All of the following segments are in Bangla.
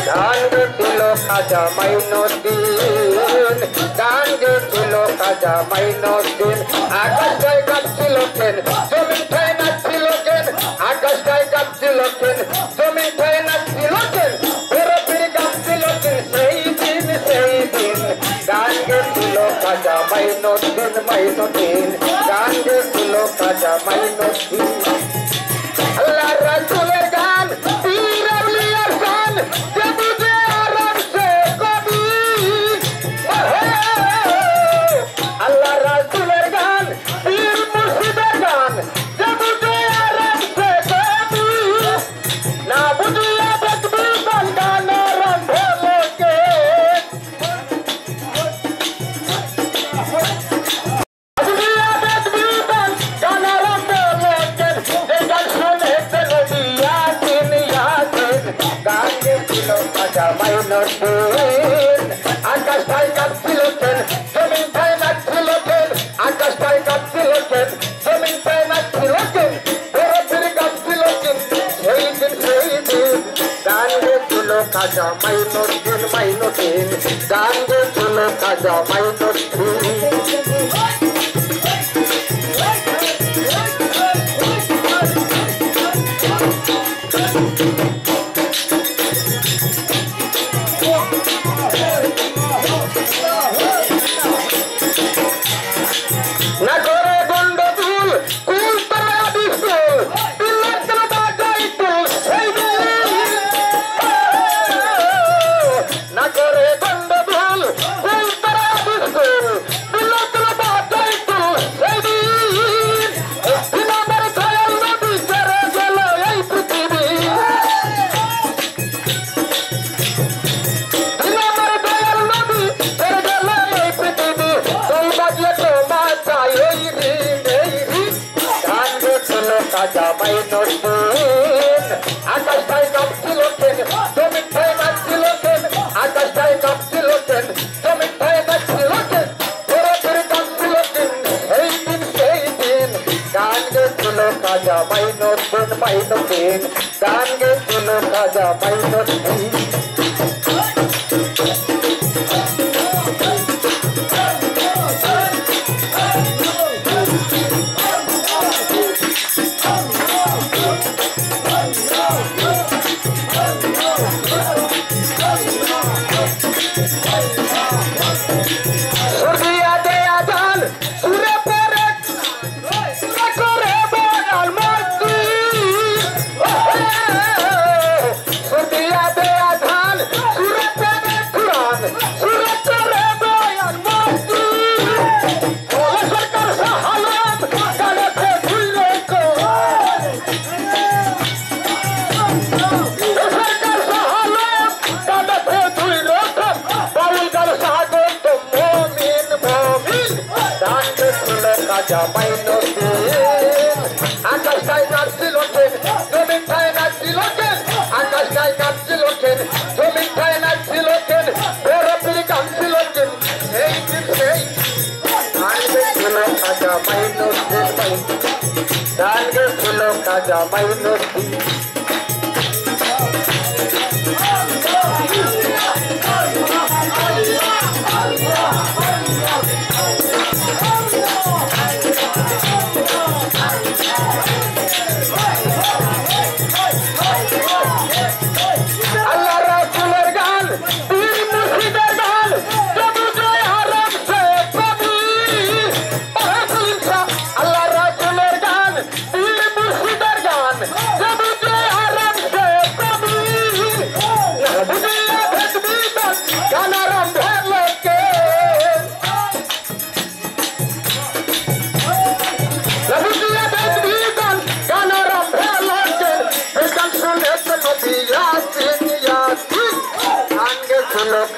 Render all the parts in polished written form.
গান গেছিল খাজা মাইনুদ্দিন গান গেছিল খাজা মাইনুদ্দিন আকাশটায় কাঁপছিল কেন জমিনটায় নাচছিল কেন আকাশটায় কাঁপছিল কেন জমিনটায় নাচছিল কেন পুরোপুরি কাঁপছিল কেন সেই দিন গান গেছিল খাজা মাইনুদ্দিন মাইনুদ্দিন গান গেছিল খাজা মাইনুদ্দিন আল্লাহ রাসূলের গান পীর আউলিয়ার গান যে বুঝে আরাম সে কবি আল্লাহ রাসূলের গান পীর মুর্শিদের গান যে বুঝে আরাম সে কবি না বুঝিয়া দেখবি গান রন্ধে লোকে বুঝিয়া দেখবি গান রন্ধে লোকে গান শুনে গান গেছিল খাজা মাইনুদ্দিন আকাশটায় কাঁপছিল কেন জমিনটায় নাচছিল কেন আকাশটায় কাঁপছিল কেন জমিনটায় নাচছিল কেন পুরোপুরি কাঁপছিল কেন সেই দিন গান গেছিল খাজা মাইনুদ্দিন মাইনুদ্দিন গান গেছিল খাজা মাইনুদ্দিন খাজা মাইনুদ্দিন আকাশটায় কাঁপছিল কেন জমিনটায় নাচছিল কেন আকাশটায় কাঁপছিল কেন জমিনটায় নাচছিল কেন পুরোপুরি কাঁপছিল কেন সেই দিন গান গেছিল খাজা মাইনুদ্দিন মাইনুদ্দিন গান গেছিল খাজা মাইনুদ্দিন খাজা মাইনুদ্দিন আকাশটায় কাঁপছিল কেন জমিনটায় নাচছিল কেন আকাশটায় কাঁপছিল কেন জমিনটায় নাচছিল কেন পুরোপুরি কাঁপছিল কেন সেই গান গেছিল খাজা মাইনুদ্দিন গান গেছিল খাজা মাইনুদ্দিন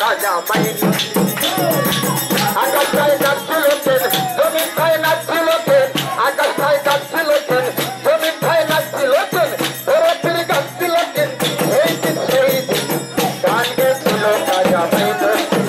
খাজা মাইনুদ্দিন আকাশটায় কাঁপছিল কেন জমিনটায় নাচছিল কেন আকাশটায় কাঁপছিল কেন জমিনটায় নাচছিল কেন পুরোপুরি কাঁপছিল কেন সেই দিন গান গেছিল খাজা মাইনুদ্দিন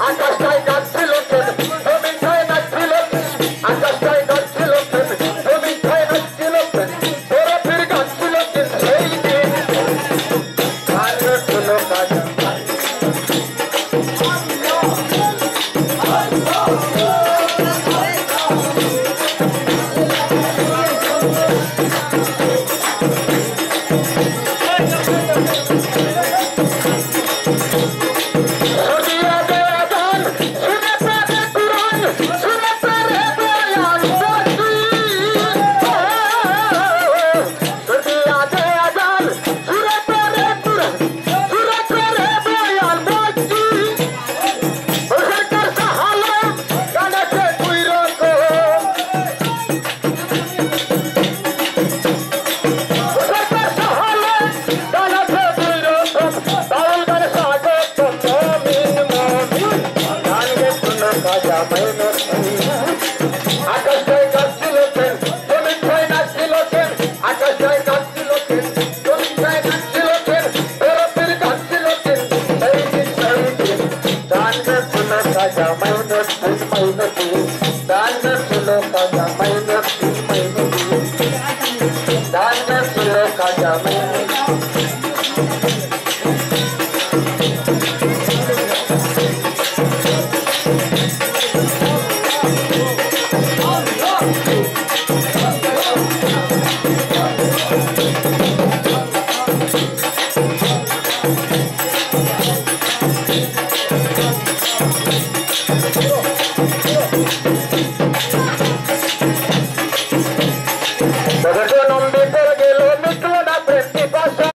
আকাশটায় যাচ্ছিল জমি খায় নাচছিল আকাশটায় যাচ্ছিল জমি খায় নাচছিল তোরা ফির গাচ্ছিল সেই দিন গান ছিল কাজা আকাশটায় যাচ্ছিল জমি খায় নাচছিল আকাশটায় যাচ্ছিল জমি খায় নাচছিল তোরা ফির গাচ্ছিল সেই দিন গান ছিল কাজা মাইনতি গান ছিল কাজা মাইনতি গান ছিল কাজা মাইনতি